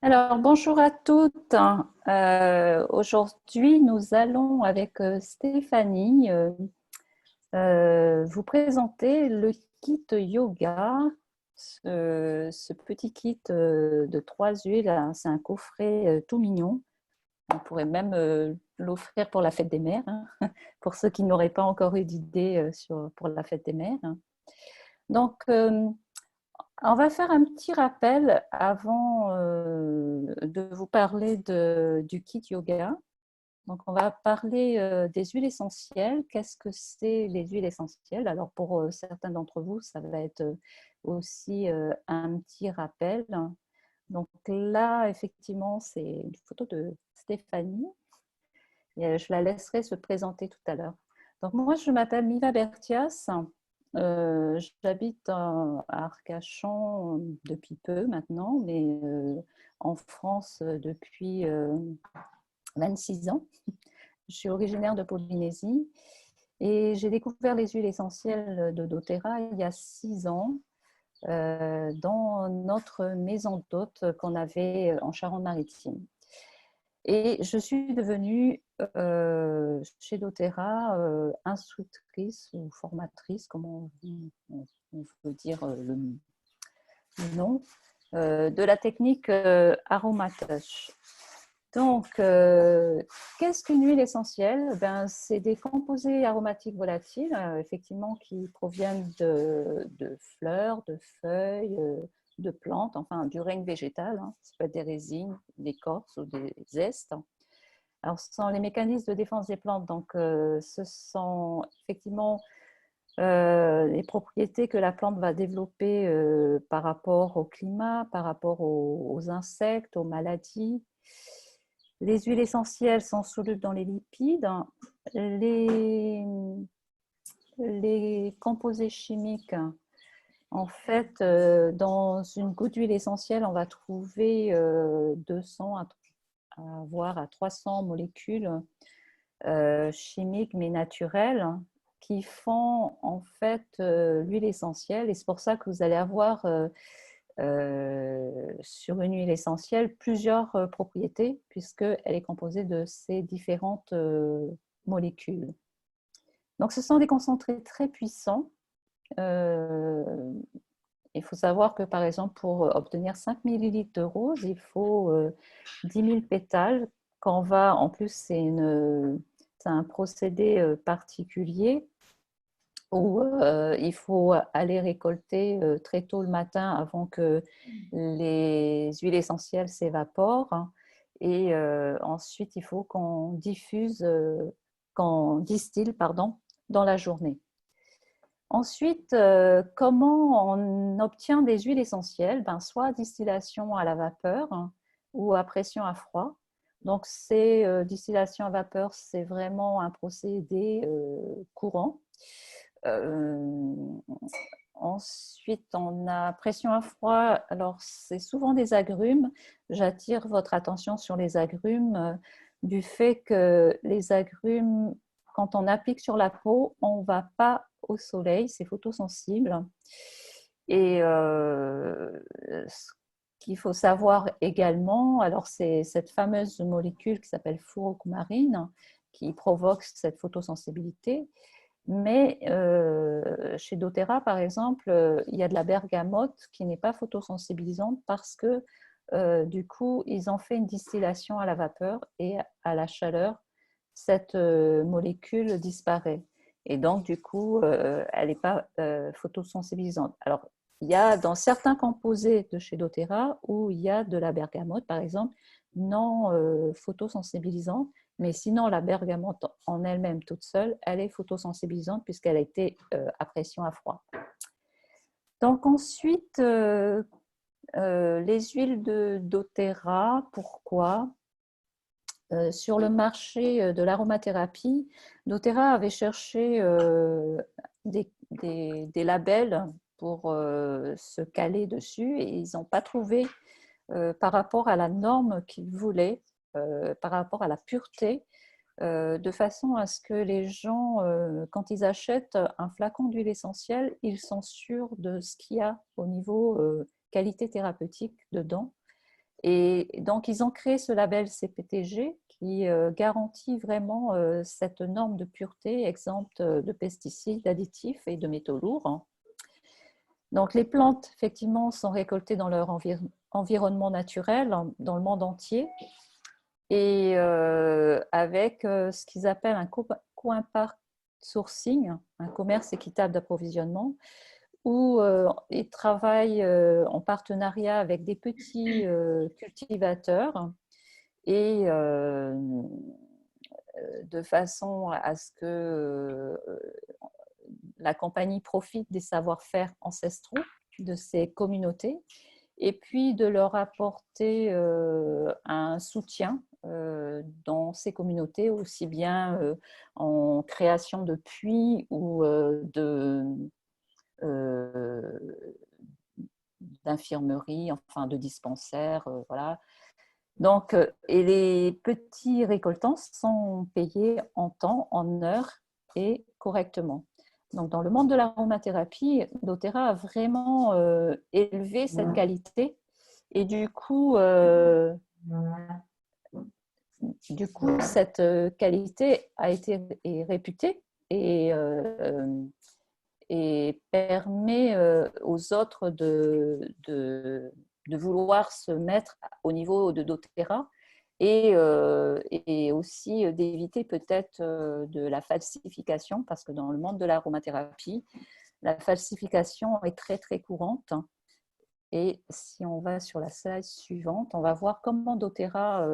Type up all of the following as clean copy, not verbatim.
Alors, bonjour à toutes. Aujourd'hui, nous allons avec Stéphanie vous présenter le kit yoga. Ce petit kit de 3 huiles, hein, c'est un coffret tout mignon. On pourrait même l'offrir pour la fête des mères, hein, pour ceux qui n'auraient pas encore eu d'idée pour la fête des mères. Donc, on va faire un petit rappel avant de vous parler du kit yoga. Donc, on va parler des huiles essentielles. Qu'est-ce que c'est les huiles essentielles? Alors, pour certains d'entre vous, ça va être aussi un petit rappel. Donc là, effectivement, c'est une photo de Stéphanie. Et, je la laisserai se présenter tout à l'heure. Donc, moi, je m'appelle Miva Bertias. J'habite à Arcachon depuis peu maintenant, mais en France depuis 26 ans. Je suis originaire de Polynésie et j'ai découvert les huiles essentielles de doTERRA il y a 6 ans dans notre maison d'hôte qu'on avait en Charente-Maritime. Et je suis devenue chez doTERRA instructrice ou formatrice, comment on veut dire le nom, de la technique Aromatouch. Donc, qu'est-ce qu'une huile essentielle? C'est des composés aromatiques volatiles, effectivement, qui proviennent de fleurs, de feuilles, de plantes, enfin du règne végétal. Hein. Ça peut être des résines, des écorces ou des zestes. Alors, ce sont les mécanismes de défense des plantes. Donc, ce sont effectivement les propriétés que la plante va développer par rapport au climat, par rapport aux insectes, aux maladies. Les huiles essentielles sont solubles dans les lipides. Les, les composés chimiques, en fait, dans une goutte d'huile essentielle, on va trouver 200 voire à 300 molécules chimiques mais naturelles qui font en fait l'huile essentielle. Et c'est pour ça que vous allez avoir sur une huile essentielle plusieurs propriétés puisqu'elle est composée de ces différentes molécules. Donc ce sont des concentrés très puissants. Il faut savoir que par exemple pour obtenir 5 millilitres de rose, il faut 10 000 pétales. Quand on va, en plus c'est un procédé particulier où il faut aller récolter très tôt le matin avant que les huiles essentielles s'évaporent. Et ensuite, il faut qu'on diffuse, qu'on distille, pardon, dans la journée. Ensuite, comment on obtient des huiles essentielles? Soit à distillation à la vapeur ou à pression à froid. Donc, distillation à vapeur, c'est vraiment un procédé courant. Euh, Ensuite, on a pression à froid. Alors, c'est souvent des agrumes. J'attire votre attention sur les agrumes du fait que les agrumes, quand on applique sur la peau, on ne va pas au soleil, c'est photosensible. Et ce qu'il faut savoir également, alors c'est cette fameuse molécule qui s'appelle furocumarine qui provoque cette photosensibilité. Mais chez doTERRA, par exemple, il y a de la bergamote qui n'est pas photosensibilisante parce que du coup, ils ont fait une distillation à la vapeur et à la chaleur, cette molécule disparaît. Et donc, du coup, elle n'est pas photosensibilisante. Alors, il y a dans certains composés de chez doTERRA où il y a de la bergamote, par exemple, non photosensibilisante, mais sinon, la bergamote en elle-même toute seule, elle est photosensibilisante puisqu'elle a été à pression à froid. Donc ensuite, les huiles de doTERRA, pourquoi? Sur le marché de l'aromathérapie, doTERRA avait cherché des labels pour se caler dessus et ils n'ont pas trouvé par rapport à la norme qu'ils voulaient, par rapport à la pureté, de façon à ce que les gens, quand ils achètent un flacon d'huile essentielle, ils sont sûrs de ce qu'il y a au niveau qualité thérapeutique dedans. Et donc, ils ont créé ce label CPTG qui garantit vraiment cette norme de pureté exempte de pesticides, d'additifs et de métaux lourds. Donc, les plantes, effectivement, sont récoltées dans leur environnement naturel, dans le monde entier, et avec ce qu'ils appellent un co-impact sourcing, un commerce équitable d'approvisionnement, où ils travaillent en partenariat avec des petits cultivateurs et de façon à ce que la compagnie profite des savoir-faire ancestraux de ces communautés et puis de leur apporter un soutien dans ces communautés, aussi bien en création de puits ou d'infirmeries, enfin de dispensaires, voilà. Donc, et les petits récoltants sont payés en temps, en heures et correctement. Donc, dans le monde de l'aromathérapie, doTERRA a vraiment élevé cette qualité et du coup cette qualité a été réputée et permet aux autres de vouloir se mettre au niveau de doTERRA et aussi d'éviter peut-être de la falsification, parce que dans le monde de l'aromathérapie, la falsification est très très courante. Et si on va sur la slide suivante, on va voir comment doTERRA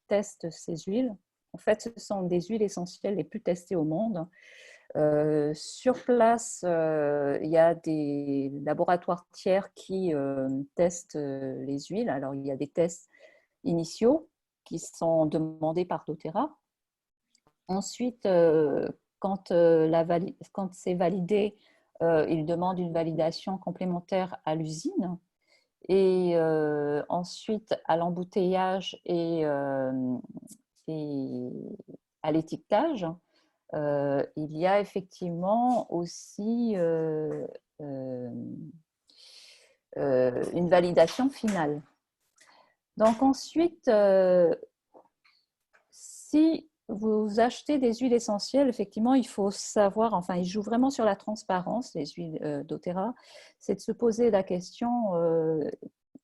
teste ces huiles. En fait, ce sont des huiles essentielles les plus testées au monde. Sur place, il y a des laboratoires tiers qui testent les huiles. Alors, il y a des tests initiaux qui sont demandés par doTERRA. Ensuite, quand c'est validé, ils demandent une validation complémentaire à l'usine. Et ensuite, à l'embouteillage et à l'étiquetage. Il y a effectivement aussi une validation finale. Donc ensuite, si vous achetez des huiles essentielles, effectivement, il faut savoir, enfin, ils jouent vraiment sur la transparence, les huiles doTERRA, c'est de se poser la question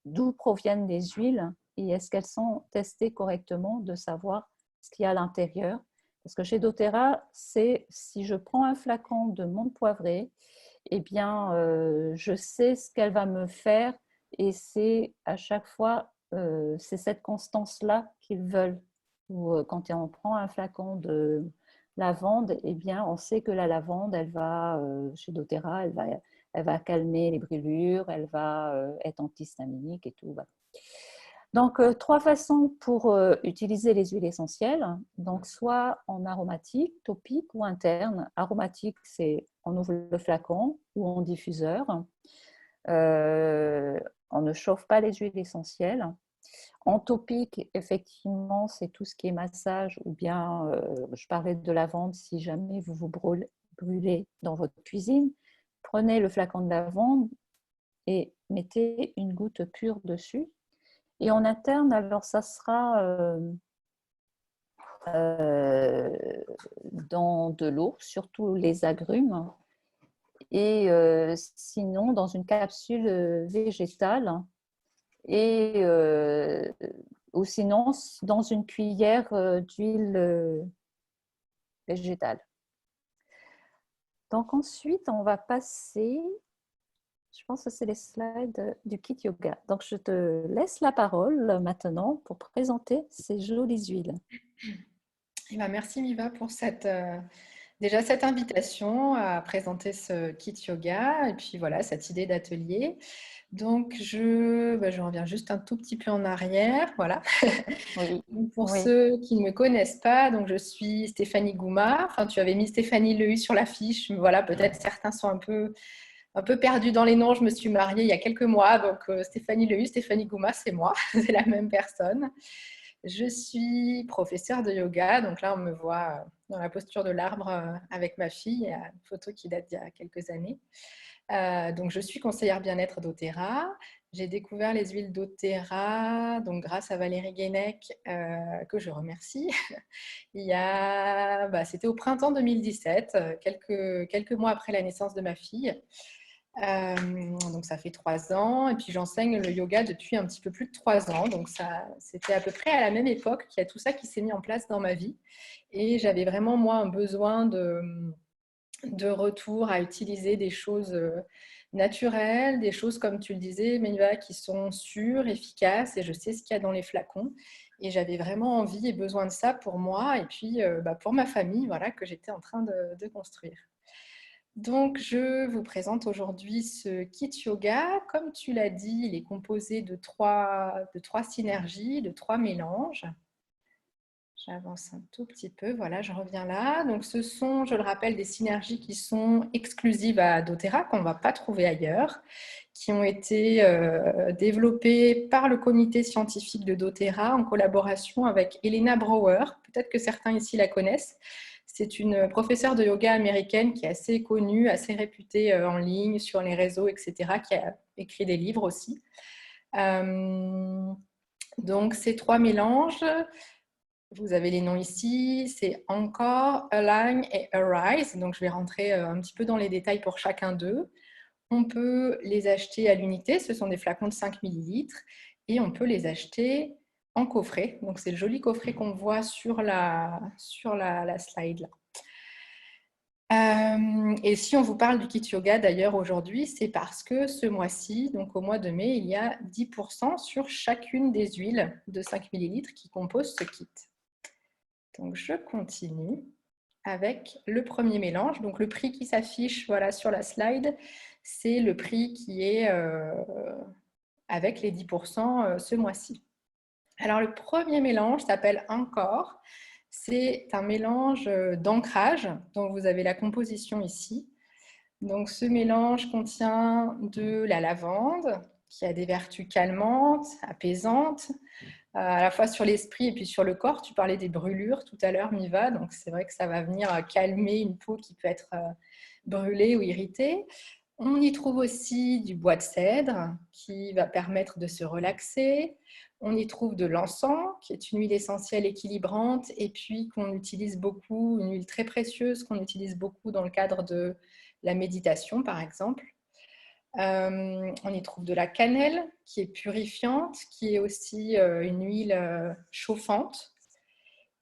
d'où proviennent les huiles et est-ce qu'elles sont testées correctement, de savoir ce qu'il y a à l'intérieur. Parce que chez doTERRA, c'est si je prends un flacon de menthe poivrée, eh bien, je sais ce qu'elle va me faire et c'est à chaque fois, c'est cette constance-là qu'ils veulent. Ou quand on prend un flacon de lavande, eh bien, on sait que la lavande, elle va, chez doTERRA, elle va calmer les brûlures, elle va être antihistaminique et tout. Voilà. Donc, trois façons pour utiliser les huiles essentielles. Donc, soit en aromatique, topique ou interne. Aromatique, c'est on ouvre le flacon ou en diffuseur. On ne chauffe pas les huiles essentielles. En topique, effectivement, c'est tout ce qui est massage ou bien, je parlais de lavande, si jamais vous vous brûlez dans votre cuisine, prenez le flacon de lavande et mettez une goutte pure dessus. Et en interne, alors ça sera dans de l'eau, surtout les agrumes, et sinon dans une capsule végétale, et ou sinon dans une cuillère d'huile végétale. Donc ensuite, on va passer, je pense que c'est les slides du kit yoga. Donc je te laisse la parole maintenant pour présenter ces jolies huiles. Eh ben, merci Miva pour déjà cette invitation à présenter ce kit yoga et puis voilà cette idée d'atelier. Donc je reviens juste un tout petit peu en arrière, voilà. Oui, Donc, pour oui, ceux qui ne me connaissent pas, donc je suis Stéphanie Goumard. Enfin, tu avais mis Stéphanie Lehu sur l'affiche, mais voilà, peut-être certains sont un peu perdus dans les noms. Je me suis mariée il y a quelques mois, donc Stéphanie Lehu, Stéphanie Goumard, c'est moi, c'est la même personne. Je suis professeure de yoga, donc là on me voit dans la posture de l'arbre avec ma fille, il y a une photo qui date d'il y a quelques années. Donc, je suis conseillère bien-être d'Otera. J'ai découvert les huiles d'Otera donc grâce à Valérie Guénec, que je remercie. C'était au printemps 2017, quelques mois après la naissance de ma fille. Donc, ça fait 3 ans. Et puis, j'enseigne le yoga depuis un petit peu plus de 3 ans. Donc, c'était à peu près à la même époque qu'il y a tout ça qui s'est mis en place dans ma vie. Et j'avais vraiment, moi, un besoin de retour à utiliser des choses naturelles, des choses, comme tu le disais, Maïva, qui sont sûres, efficaces, et je sais ce qu'il y a dans les flacons. Et j'avais vraiment envie et besoin de ça pour moi et puis pour ma famille, voilà, que j'étais en train de construire. Donc, je vous présente aujourd'hui ce kit yoga. Comme tu l'as dit, il est composé de trois synergies, de 3 mélanges. J'avance un tout petit peu, voilà, je reviens là. Donc, ce sont, je le rappelle, des synergies qui sont exclusives à doTERRA, qu'on ne va pas trouver ailleurs, qui ont été développées par le comité scientifique de doTERRA en collaboration avec Elena Brower. Peut-être que certains ici la connaissent. C'est une professeure de yoga américaine qui est assez connue, assez réputée en ligne, sur les réseaux, etc., qui a écrit des livres aussi. Donc, ces 3 mélanges, vous avez les noms ici, c'est Encore, Align et Arise. Donc, je vais rentrer un petit peu dans les détails pour chacun d'eux. On peut les acheter à l'unité, ce sont des flacons de 5 ml, et on peut les acheter en coffret. Donc, c'est le joli coffret qu'on voit sur la slide là. Et si on vous parle du kit yoga d'ailleurs aujourd'hui, c'est parce que ce mois-ci, donc au mois de mai, il y a 10% sur chacune des huiles de 5 ml qui composent ce kit. Donc, je continue avec le premier mélange. Donc, le prix qui s'affiche voilà, sur la slide, c'est le prix qui est avec les 10% ce mois-ci. Alors, le premier mélange s'appelle Encore. C'est un mélange d'ancrage, dont vous avez la composition ici. Donc, ce mélange contient de la lavande, qui a des vertus calmantes, apaisantes, à la fois sur l'esprit et puis sur le corps. Tu parlais des brûlures tout à l'heure, Miva, donc c'est vrai que ça va venir calmer une peau qui peut être brûlée ou irritée. On y trouve aussi du bois de cèdre qui va permettre de se relaxer. On y trouve de l'encens, qui est une huile essentielle équilibrante et puis qu'on utilise beaucoup, une huile très précieuse qu'on utilise beaucoup dans le cadre de la méditation, par exemple. On y trouve de la cannelle qui est purifiante, qui est aussi une huile chauffante.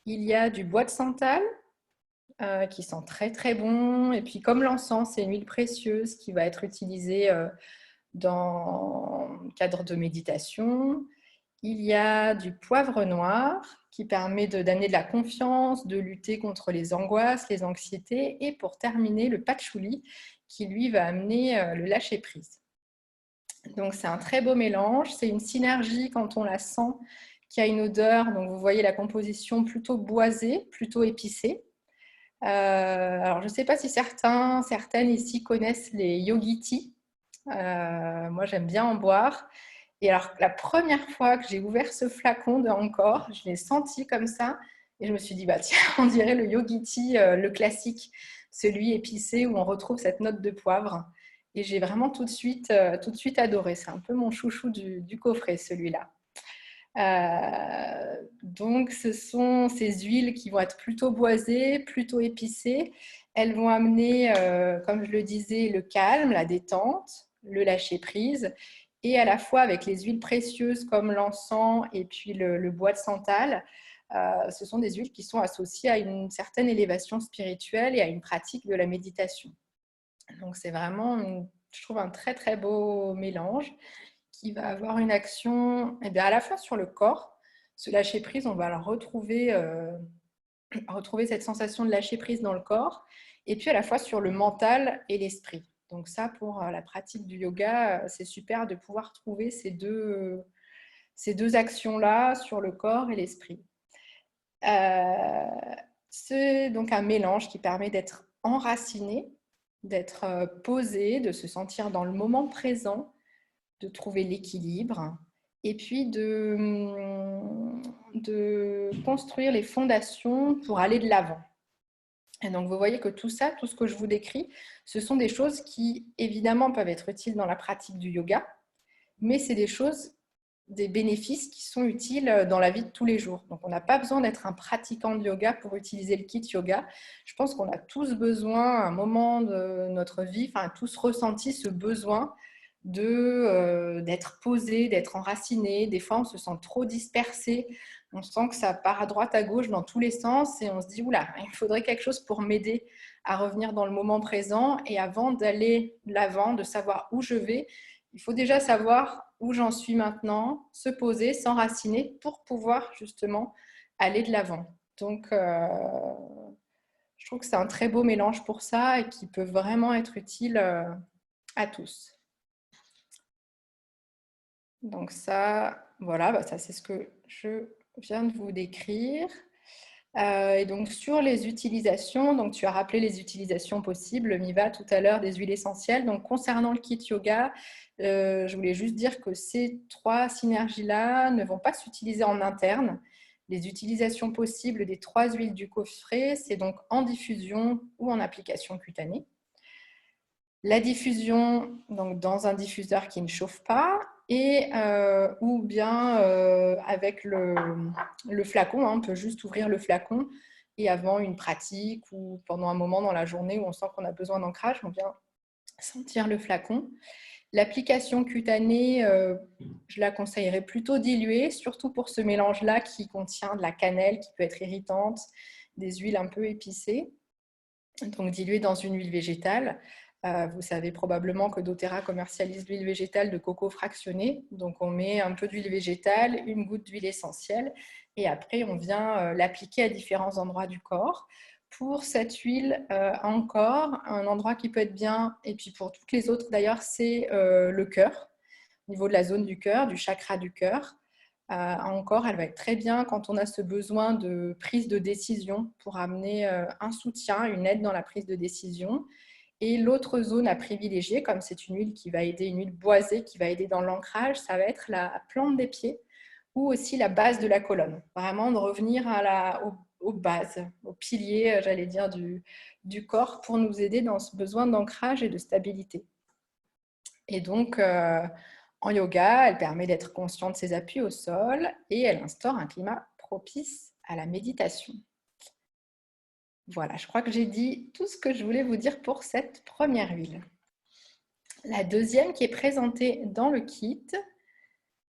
Il y a du bois de santal qui sent très très bon. Et puis comme l'encens, c'est une huile précieuse qui va être utilisée dans le cadre de méditation. Il y a du poivre noir qui permet d'amener de la confiance, de lutter contre les angoisses, les anxiétés. Et pour terminer, le patchouli qui lui va amener le lâcher-prise. Donc, c'est un très beau mélange. C'est une synergie quand on la sent, qui a une odeur. Donc, vous voyez la composition plutôt boisée, plutôt épicée. Alors, je ne sais pas si certaines ici connaissent les yogis. Moi, j'aime bien en boire. Et alors, la première fois que j'ai ouvert ce flacon de Encore, je l'ai senti comme ça. Et je me suis dit, bah, tiens, on dirait le yogiti, le classique, celui épicé où on retrouve cette note de poivre. Et j'ai vraiment tout de suite adoré. C'est un peu mon chouchou du coffret, celui-là. Donc, ce sont ces huiles qui vont être plutôt boisées, plutôt épicées. Elles vont amener, comme je le disais, le calme, la détente, le lâcher-prise. Et à la fois avec les huiles précieuses comme l'encens et puis le bois de santal, ce sont des huiles qui sont associées à une certaine élévation spirituelle et à une pratique de la méditation. Donc, c'est vraiment, je trouve, un très, très beau mélange qui va avoir une action à la fois sur le corps. Ce lâcher-prise, on va le retrouver cette sensation de lâcher-prise dans le corps, et puis à la fois sur le mental et l'esprit. Donc ça, pour la pratique du yoga, c'est super de pouvoir trouver ces deux actions-là sur le corps et l'esprit. C'est donc un mélange qui permet d'être enraciné, d'être posé, de se sentir dans le moment présent, de trouver l'équilibre et puis de construire les fondations pour aller de l'avant. Et donc, vous voyez que tout ça, tout ce que je vous décris, ce sont des choses qui, évidemment, peuvent être utiles dans la pratique du yoga, mais c'est des choses, des bénéfices qui sont utiles dans la vie de tous les jours. Donc, on n'a pas besoin d'être un pratiquant de yoga pour utiliser le kit yoga. Je pense qu'on a tous besoin, à un moment de notre vie, enfin, tous ressenti ce besoin d'être posé, d'être enraciné. Des fois, on se sent trop dispersé. On sent que ça part à droite, à gauche, dans tous les sens. Et on se dit, oula, il faudrait quelque chose pour m'aider à revenir dans le moment présent. Et avant d'aller de l'avant, de savoir où je vais, il faut déjà savoir où j'en suis maintenant, se poser, s'enraciner pour pouvoir justement aller de l'avant. Donc, je trouve que c'est un très beau mélange pour ça et qui peut vraiment être utile à tous. Donc ça, voilà, bah ça c'est ce que je viens de vous décrire. Et donc sur les utilisations, donc tu as rappelé les utilisations possibles, Miva, tout à l'heure, des huiles essentielles. Donc concernant le kit yoga, je voulais juste dire que ces 3 synergies-là ne vont pas s'utiliser en interne. Les utilisations possibles des 3 huiles du coffret, c'est donc en diffusion ou en application cutanée. La diffusion donc dans un diffuseur qui ne chauffe pas et ou bien avec le flacon, hein, on peut juste ouvrir le flacon et avant une pratique ou pendant un moment dans la journée où on sent qu'on a besoin d'ancrage, on vient sentir le flacon. L'application cutanée, je la conseillerais plutôt diluée, surtout pour ce mélange-là qui contient de la cannelle qui peut être irritante, des huiles un peu épicées. Donc diluée dans une huile végétale. Vous savez probablement que doTERRA commercialise l'huile végétale de coco fractionnée. Donc on met un peu d'huile végétale, une goutte d'huile essentielle et après on vient l'appliquer à différents endroits du corps. Pour cette huile encore, un endroit qui peut être bien, et puis pour toutes les autres d'ailleurs, c'est le cœur, au niveau de la zone du cœur, du chakra du cœur. Encore, elle va être très bien quand on a ce besoin de prise de décision pour amener un soutien, une aide dans la prise de décision. Et l'autre zone à privilégier, comme c'est une huile qui va aider, une huile boisée qui va aider dans l'ancrage, ça va être la plante des pieds ou aussi la base de la colonne. Vraiment de revenir aux bases, aux piliers, j'allais dire, du corps pour nous aider dans ce besoin d'ancrage et de stabilité. Et donc, en yoga, elle permet d'être conscient de ses appuis au sol et elle instaure un climat propice à la méditation. Voilà, je crois que j'ai dit tout ce que je voulais vous dire pour cette première huile. La deuxième qui est présentée dans le kit,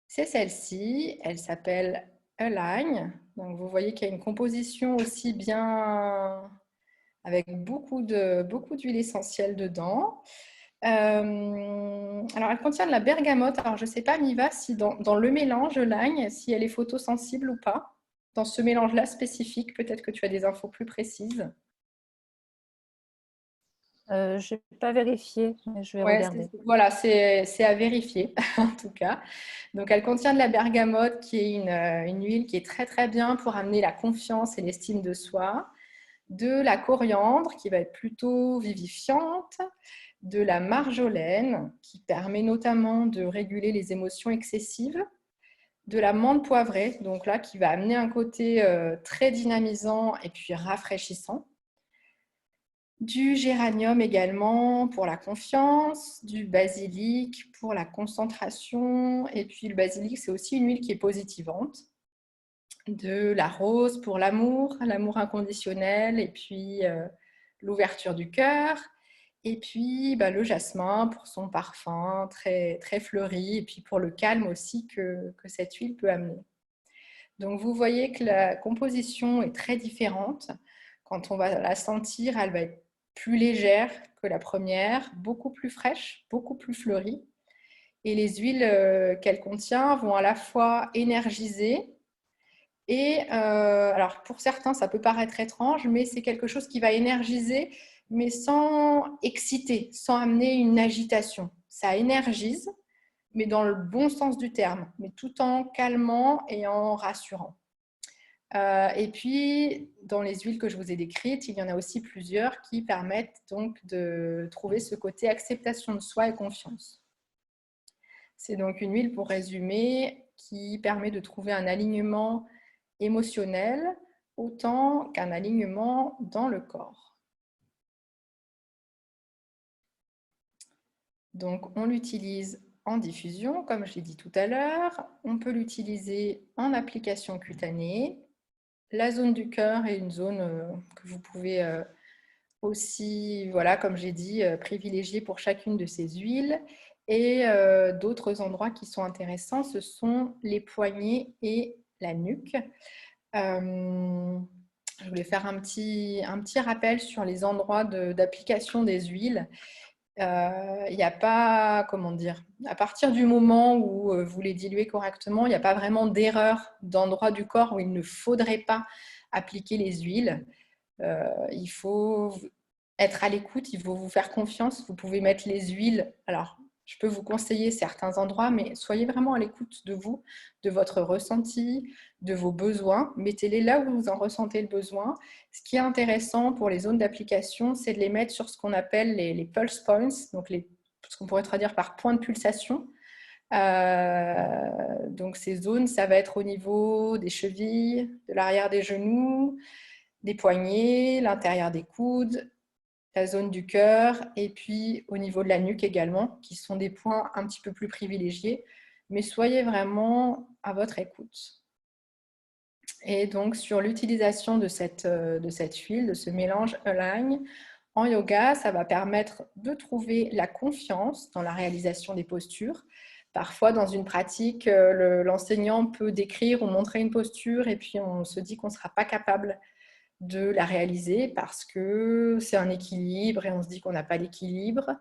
c'est celle-ci. Elle s'appelle Align. Donc, vous voyez qu'il y a une composition aussi bien avec beaucoup d'huile essentielle dedans. Alors, elle contient de la bergamote. Alors, je ne sais pas, Miva, si dans le mélange Align, si elle est photosensible ou pas. Dans ce mélange-là spécifique, peut-être que tu as des infos plus précises. Je n'ai pas vérifié, mais je vais regarder. Voilà, c'est à vérifier en tout cas. Donc, elle contient de la bergamote qui est une huile qui est très très bien pour amener la confiance et l'estime de soi. De la coriandre qui va être plutôt vivifiante. De la marjolaine qui permet notamment de réguler les émotions excessives. De la menthe poivrée, donc là qui va amener un côté très dynamisant et puis rafraîchissant. Du géranium également pour la confiance, du basilic pour la concentration, et puis le basilic c'est aussi une huile qui est positivante. De la rose pour l'amour inconditionnel, et puis l'ouverture du cœur, et puis le jasmin pour son parfum très, très fleuri, et puis pour le calme aussi que cette huile peut amener. Donc vous voyez que la composition est très différente. Quand on va la sentir, elle va être plus légère que la première, beaucoup plus fraîche, beaucoup plus fleurie. Et les huiles qu'elle contient vont à la fois énergiser et, alors pour certains, ça peut paraître étrange, mais c'est quelque chose qui va énergiser, mais sans exciter, sans amener une agitation. Ça énergise, mais dans le bon sens du terme, mais tout en calmant et en rassurant. Et puis, dans les huiles que je vous ai décrites, il y en a aussi plusieurs qui permettent donc de trouver ce côté acceptation de soi et confiance. C'est donc une huile, pour résumer, qui permet de trouver un alignement émotionnel autant qu'un alignement dans le corps. Donc, on l'utilise en diffusion, comme je l'ai dit tout à l'heure. On peut l'utiliser en application cutanée. La zone du cœur est une zone que vous pouvez aussi, voilà, comme j'ai dit, privilégier pour chacune de ces huiles. Et d'autres endroits qui sont intéressants, ce sont les poignets et la nuque. Je voulais faire un petit rappel sur les endroits d'application des huiles. Il n'y a pas, comment dire, à partir du moment où vous les diluez correctement, il n'y a pas vraiment d'erreur d'endroit du corps où il ne faudrait pas appliquer les huiles. Il faut être à l'écoute, il faut vous faire confiance. Vous pouvez mettre les huiles. Alors, je peux vous conseiller certains endroits, mais soyez vraiment à l'écoute de vous, de votre ressenti, de vos besoins. Mettez-les là où vous en ressentez le besoin. Ce qui est intéressant pour les zones d'application, c'est de les mettre sur ce qu'on appelle les pulse points, donc ce qu'on pourrait traduire par point de pulsation. Donc ces zones, ça va être au niveau des chevilles, de l'arrière des genoux, des poignets, l'intérieur des coudes, la zone du cœur et puis au niveau de la nuque également, qui sont des points un petit peu plus privilégiés. Mais soyez vraiment à votre écoute. Et donc, sur l'utilisation de cette huile, de ce mélange Align, en yoga, ça va permettre de trouver la confiance dans la réalisation des postures. Parfois, dans une pratique, l'enseignant peut décrire ou montrer une posture et puis on se dit qu'on ne sera pas capable de la réaliser parce que c'est un équilibre et on se dit qu'on n'a pas l'équilibre.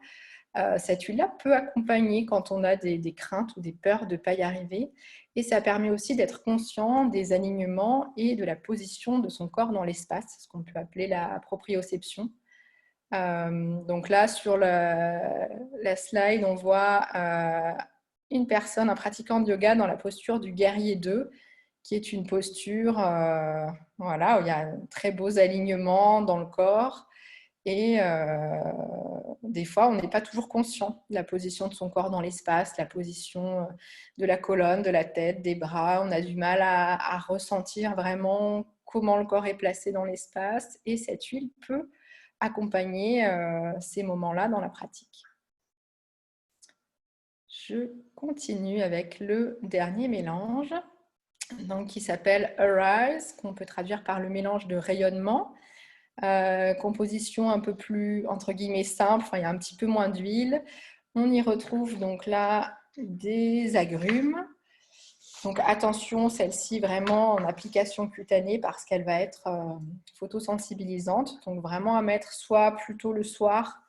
Cette huile-là peut accompagner quand on a des craintes ou des peurs de ne pas y arriver. Et ça permet aussi d'être conscient des alignements et de la position de son corps dans l'espace, ce qu'on peut appeler la proprioception. Donc là, sur la slide, on voit une personne, un pratiquant de yoga dans la posture du guerrier 2, qui est une posture voilà, où il y a un très beaux alignements dans le corps. Et des fois, on n'est pas toujours conscient de la position de son corps dans l'espace, la position de la colonne, de la tête, des bras. On a du mal à ressentir vraiment comment le corps est placé dans l'espace. Et cette huile peut accompagner ces moments-là dans la pratique. Je continue avec le dernier mélange, donc, qui s'appelle Arise, qu'on peut traduire par le mélange de rayonnement. Composition un peu plus, entre guillemets, simple, enfin, il y a un petit peu moins d'huile. On y retrouve donc là des agrumes. Donc attention, celle-ci vraiment en application cutanée parce qu'elle va être photosensibilisante. Donc vraiment à mettre soit plutôt le soir,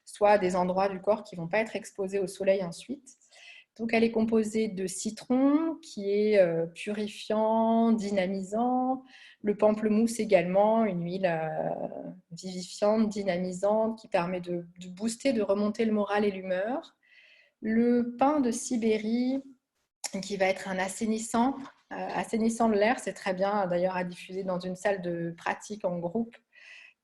soit à des endroits du corps qui ne vont pas être exposés au soleil ensuite. Donc elle est composée de citron qui est purifiant, dynamisant, le pamplemousse également, une huile vivifiante, dynamisante qui permet de booster, de remonter le moral et l'humeur. Le pin de Sibérie qui va être un assainissant de l'air, c'est très bien d'ailleurs à diffuser dans une salle de pratique en groupe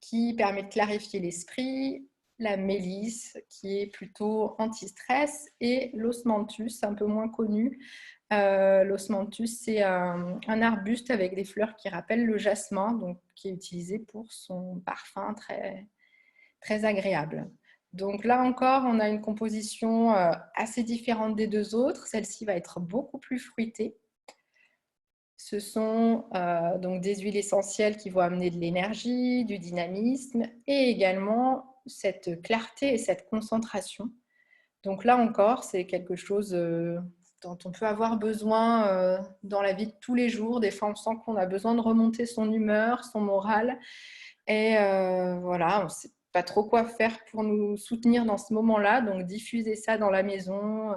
qui permet de clarifier l'esprit. La mélisse qui est plutôt anti-stress et l'osmanthus, un peu moins connu. L'osmanthus, c'est un arbuste avec des fleurs qui rappellent le jasmin, donc qui est utilisé pour son parfum très, très agréable. Donc là encore, on a une composition assez différente des deux autres. Celle-ci va être beaucoup plus fruitée. Ce sont donc des huiles essentielles qui vont amener de l'énergie, du dynamisme et également cette clarté et cette concentration. Donc là encore, c'est quelque chose dont on peut avoir besoin dans la vie de tous les jours. Des fois, on sent qu'on a besoin de remonter son humeur, son moral. Et voilà, on ne sait pas trop quoi faire pour nous soutenir dans ce moment-là. Donc, diffuser ça dans la maison,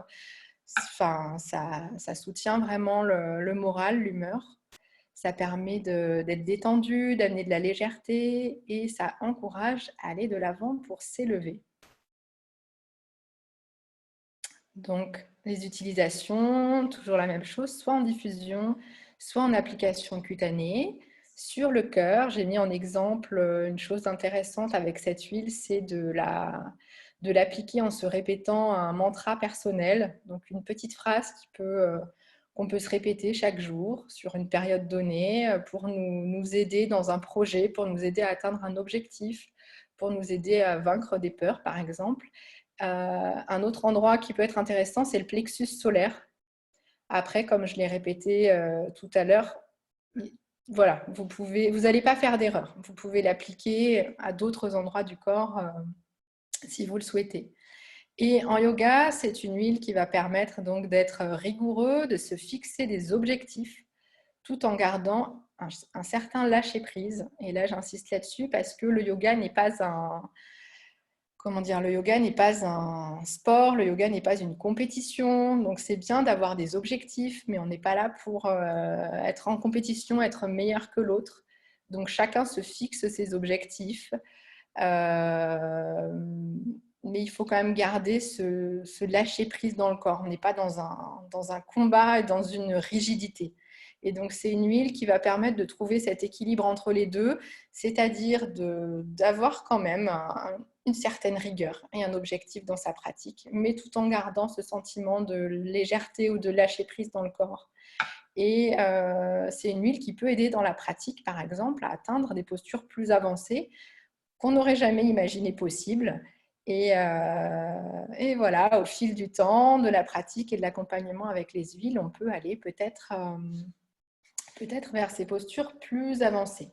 enfin, ça soutient vraiment le moral, l'humeur. Ça permet d'être détendu, d'amener de la légèreté et ça encourage à aller de l'avant pour s'élever. Donc, les utilisations, toujours la même chose, soit en diffusion, soit en application cutanée. Sur le cœur, j'ai mis en exemple une chose intéressante avec cette huile, c'est de l'appliquer en se répétant un mantra personnel, donc une petite phrase qu'on peut se répéter chaque jour sur une période donnée pour nous aider dans un projet, pour nous aider à atteindre un objectif, pour nous aider à vaincre des peurs, par exemple. Un autre endroit qui peut être intéressant, c'est le plexus solaire. Après, comme je l'ai répété tout à l'heure, voilà, vous n'allez pas faire d'erreur. Vous pouvez l'appliquer à d'autres endroits du corps si vous le souhaitez. Et en yoga, c'est une huile qui va permettre donc d'être rigoureux, de se fixer des objectifs tout en gardant un certain lâcher-prise. Et là, j'insiste là-dessus parce que le yoga n'est pas le yoga n'est pas un sport, le yoga n'est pas une compétition. Donc, c'est bien d'avoir des objectifs, mais on n'est pas là pour être en compétition, être meilleur que l'autre. Donc, chacun se fixe ses objectifs. Mais il faut quand même garder ce lâcher-prise dans le corps. On n'est pas dans un combat et dans une rigidité. Et donc, c'est une huile qui va permettre de trouver cet équilibre entre les deux, c'est-à-dire d'avoir quand même une certaine rigueur et un objectif dans sa pratique, mais tout en gardant ce sentiment de légèreté ou de lâcher-prise dans le corps. Et c'est une huile qui peut aider dans la pratique, par exemple, à atteindre des postures plus avancées qu'on n'aurait jamais imaginé possible. Et voilà, au fil du temps, de la pratique et de l'accompagnement avec les huiles, on peut aller peut-être vers ces postures plus avancées.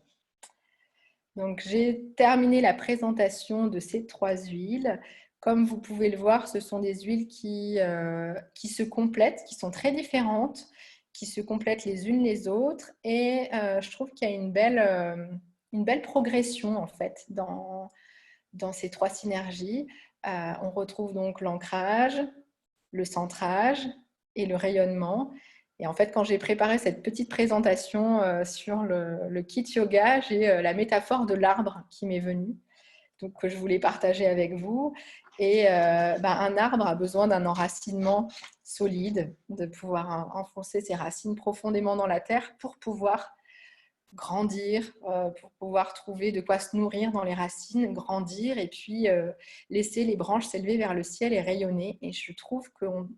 Donc, j'ai terminé la présentation de ces 3 huiles. Comme vous pouvez le voir, ce sont des huiles qui se complètent, qui sont très différentes, qui se complètent les unes les autres. Et je trouve qu'il y a une belle progression en fait dans ces 3 synergies. On retrouve donc l'ancrage, le centrage et le rayonnement. Et en fait, quand j'ai préparé cette petite présentation sur le kit yoga, j'ai la métaphore de l'arbre qui m'est venue, donc que je voulais partager avec vous. Et un arbre a besoin d'un enracinement solide, de pouvoir enfoncer ses racines profondément dans la terre pour pouvoir grandir, pour pouvoir trouver de quoi se nourrir dans les racines, grandir et puis laisser les branches s'élever vers le ciel et rayonner. Et je trouve qu'on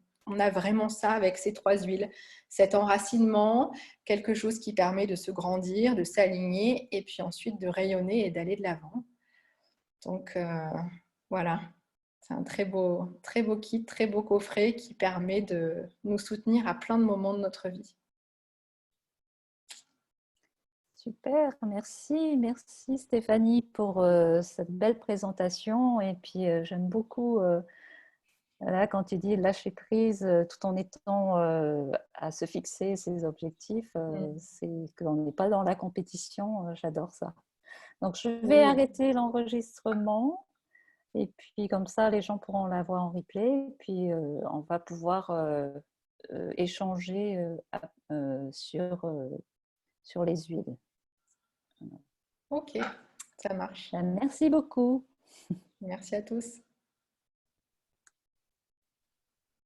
a vraiment ça avec ces 3 huiles. Cet enracinement, quelque chose qui permet de se grandir, de s'aligner et puis ensuite de rayonner et d'aller de l'avant. Donc voilà, c'est un très beau kit, très beau coffret qui permet de nous soutenir à plein de moments de notre vie. Super, merci Stéphanie pour cette belle présentation. Et puis j'aime beaucoup là, quand tu dis lâcher prise tout en étant à se fixer ses objectifs, c'est qu'on n'est pas dans la compétition, j'adore ça. Donc je vais arrêter l'enregistrement et puis comme ça les gens pourront la voir en replay. Et puis on va pouvoir échanger sur les huiles. Ok, ça marche. Merci beaucoup. Merci à tous.